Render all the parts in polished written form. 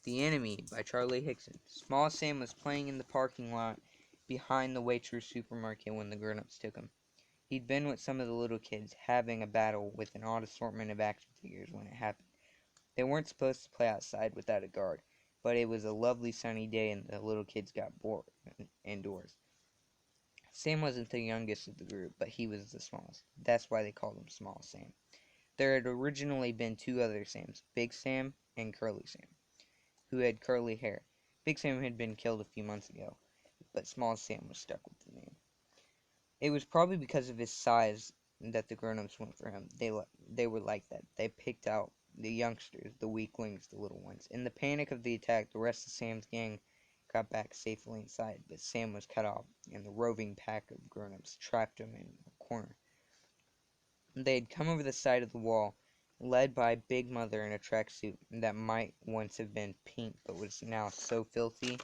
The Enemy by Charlie Higson. Small Sam was playing in the parking lot behind the Waitrose supermarket when the grown-ups took him. He'd been with some of the little kids, having a battle with an odd assortment of action figures when it happened. They weren't supposed to play outside without a guard, but it was a lovely sunny day and the little kids got bored indoors. Sam wasn't the youngest of the group, but he was the smallest. That's why they called him Small Sam. There had originally been two other Sams, Big Sam and Curly Sam, who had curly hair. Big Sam had been killed a few months ago, but Small Sam was stuck with the name. It was probably because of his size that the grown-ups went for him. They were like that. They picked out the youngsters, the weaklings, the little ones. In the panic of the attack, the rest of Sam's gang got back safely inside, but Sam was cut off, and the roving pack of grown-ups trapped him in a corner. They had come over the side of the wall, led by Big Mother in a tracksuit that might once have been pink, but was now so filthy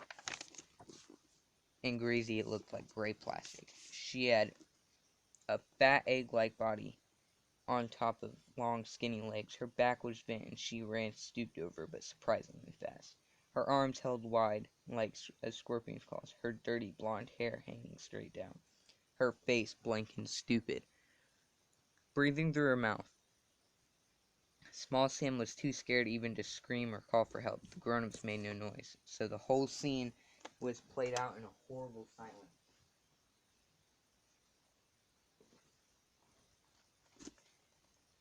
and greasy it looked like gray plastic. She had a fat egg-like body on top of long, skinny legs. Her back was bent, and she ran stooped over, but surprisingly fast. Her arms held wide, like a scorpion's claws, her dirty blonde hair hanging straight down, her face blank and stupid, breathing through her mouth. Small Sam was too scared even to scream or call for help. The grown-ups made no noise, so the whole scene was played out in a horrible silence.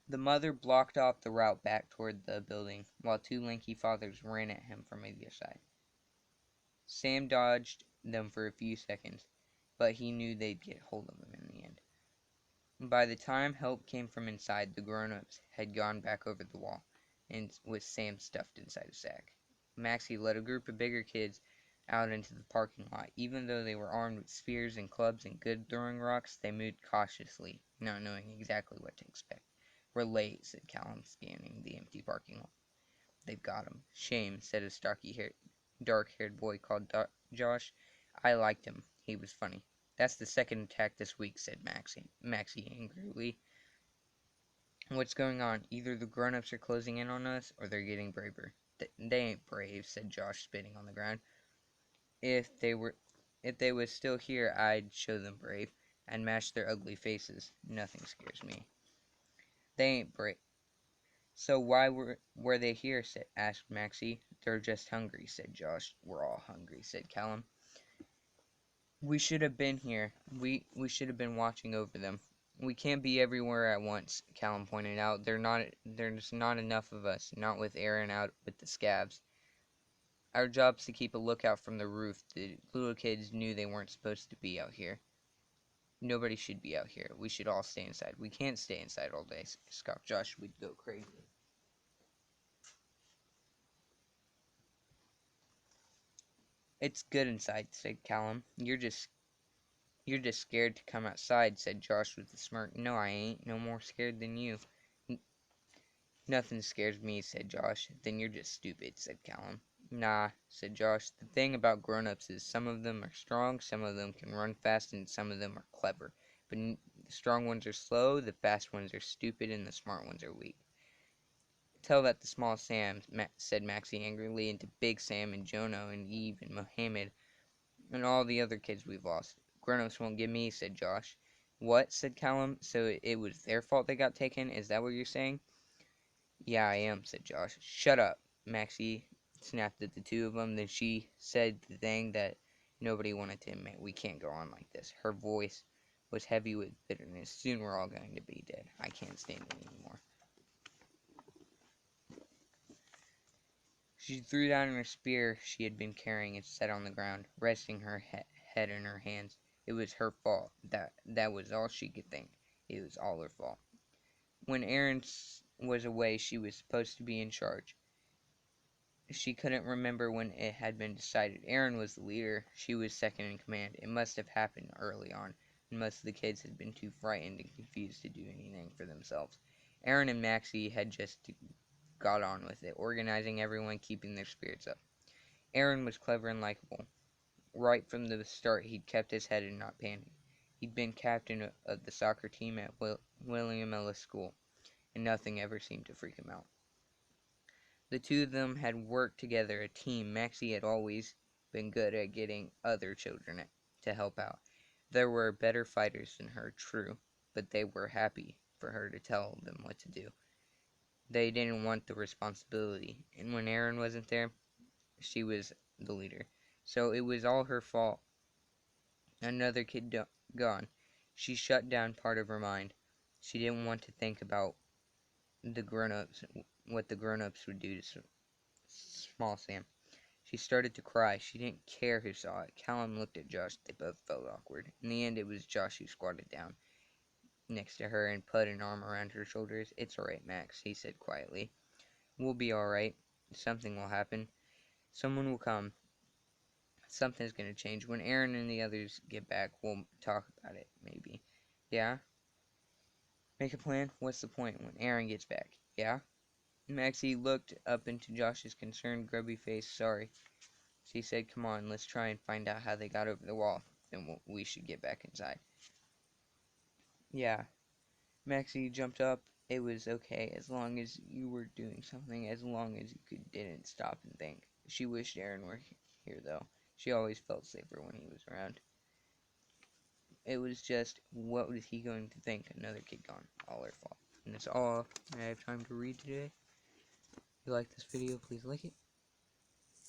The mother blocked off the route back toward the building, while two lanky fathers ran at him from either side. Sam dodged them for a few seconds, but he knew they'd get hold of him in the end. By the time help came from inside, the grown-ups had gone back over the wall, and with Sam stuffed inside a sack. Maxie led a group of bigger kids out into the parking lot. Even though they were armed with spears and clubs and good throwing rocks, they moved cautiously, not knowing exactly what to expect. "We're late," said Callum, scanning the empty parking lot. "They've got him." "Shame," said a dark-haired boy called Josh. "I liked him. He was funny." "That's the second attack this week," said Maxie angrily. "What's going on? Either the grown-ups are closing in on us, or they're getting braver." They ain't brave," said Josh, spitting on the ground. If they was still here, I'd show them brave. I'd mash their ugly faces. Nothing scares me." "They ain't brave." "So why were they here?" asked Maxie. "They're just hungry," said Josh. "We're all hungry," said Callum. "We should have been here. We should have been watching over them." "We can't be everywhere at once," Callum pointed out. There's not enough of us, not with Aaron out with the scabs. Our job's to keep a lookout from the roof. The little kids knew they weren't supposed to be out here. Nobody should be out here. We should all stay inside." "We can't stay inside all day," scoffed Josh. "We'd go crazy." "It's good inside," said Callum. You're just scared to come outside," said Josh with a smirk. "No, I ain't. No more scared than you." "Nothing scares me," said Josh. "Then you're just stupid," said Callum. "Nah," said Josh. "The thing about grown-ups is some of them are strong, some of them can run fast, and some of them are clever. But the strong ones are slow, the fast ones are stupid, and the smart ones are weak." "Tell that to Small Sam," said Maxie angrily, "and to Big Sam and Jono and Eve and Mohammed and all the other kids we've lost." "Grown-ups won't get me," said Josh. "What?" said Callum. "So it was their fault they got taken? Is that what you're saying?" "Yeah, I am," said Josh. "Shut up!" Maxie snapped at the two of them. Then she said the thing that nobody wanted to admit. "We can't go on like this." Her voice was heavy with bitterness. "Soon we're all going to be dead. I can't stand it anymore." She threw down her spear she had been carrying and sat on the ground, resting her head in her hands. It was her fault. That was all she could think. It was all her fault. When Aaron was away, she was supposed to be in charge. She couldn't remember when it had been decided. Aaron was the leader. She was second in command. It must have happened early on, and most of the kids had been too frightened and confused to do anything for themselves. Aaron and Maxie had just got on with it, organizing everyone, keeping their spirits up. Aaron was clever and likable. Right from the start, he'd kept his head and not panicked. He'd been captain of the soccer team at William Ellis School, and nothing ever seemed to freak him out. The two of them had worked together, a team. Maxie had always been good at getting other children to help out. There were better fighters than her, true, but they were happy for her to tell them what to do. They didn't want the responsibility, and when Aaron wasn't there, she was the leader. So it was all her fault. Another kid gone. She shut down part of her mind. She didn't want to think about the grown-ups, what the grown-ups would do to small Sam. She started to cry. She didn't care who saw it. Callum looked at Josh. They both felt awkward. In the end, it was Josh who squatted down next to her and put an arm around her shoulders. "It's alright, Max," he said quietly. "We'll be alright. Something will happen. Someone will come. Something's gonna change. When Aaron and the others get back, we'll talk about it, maybe." "Yeah? Make a plan? What's the point when Aaron gets back?" "Yeah?" Maxie looked up into Josh's concerned, grubby face. "Sorry." She said, "Come on, let's try and find out how they got over the wall. Then we should get back inside." "Yeah." Maxie jumped up. "It was okay, as long as you were doing something, as long as you didn't stop and think." She wished Aaron were here, though. She always felt safer when he was around. It was just, what was he going to think? Another kid gone. All her fault. And that's all I have time to read today. If you like this video, please like it.